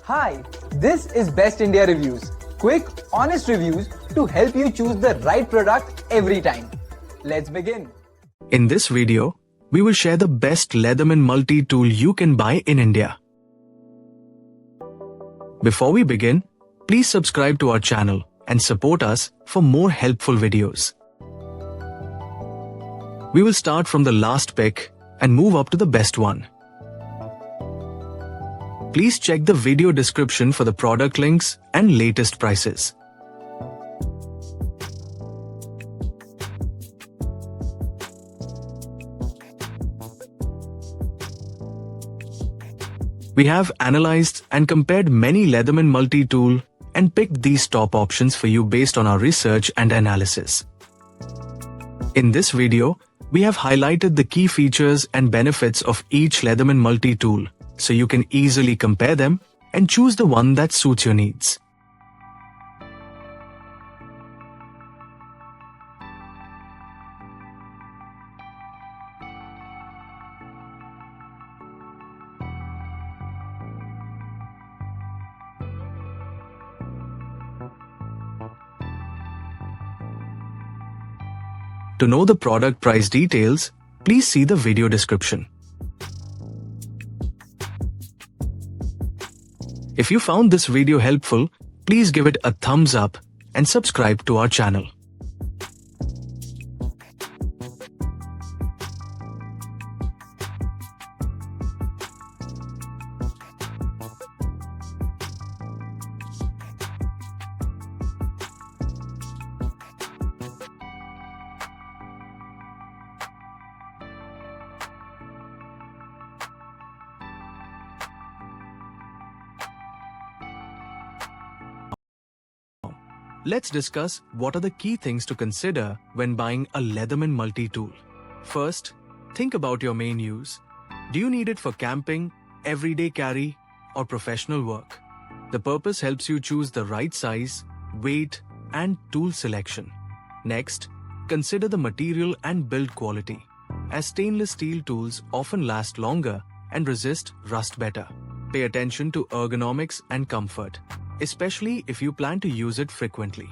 Hi, this is Best India Reviews. Quick, honest reviews to help you choose the right product every time. Let's begin. In this video, we will share the best Leatherman Multi Tool you can buy in India. Before we begin, please subscribe to our channel and support us for more helpful videos. We will start from the last pick and move up to the best one. Please check the video description for the product links and latest prices. We have analyzed and compared many Leatherman Multi Tool and picked these top options for you based on our research and analysis. In this video, we have highlighted the key features and benefits of each Leatherman Multi Tool, so you can easily compare them and choose the one that suits your needs. To know the product price details, please see the video description. If you found this video helpful, please give it a thumbs up and subscribe to our channel. Let's discuss what are the key things to consider when buying a Leatherman Multi Tool. First, think about your main use. Do you need it for camping, everyday carry, or professional work? The purpose helps you choose the right size, weight, and tool selection. Next, consider the material and build quality, as stainless steel tools often last longer and resist rust better. Pay attention to ergonomics and comfort, especially if you plan to use it frequently.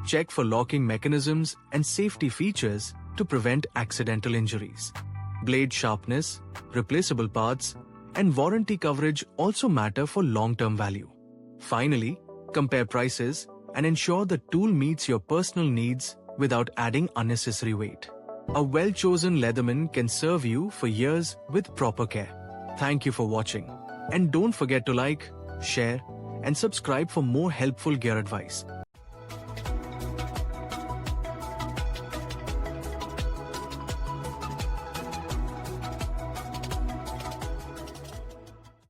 Check for locking mechanisms and safety features to prevent accidental injuries. Blade sharpness, replaceable parts, and warranty coverage also matter for long-term value. Finally, compare prices and ensure the tool meets your personal needs without adding unnecessary weight. A well-chosen Leatherman can serve you for years with proper care. Thank you for watching, and don't forget to like, share, and subscribe for more helpful gear advice.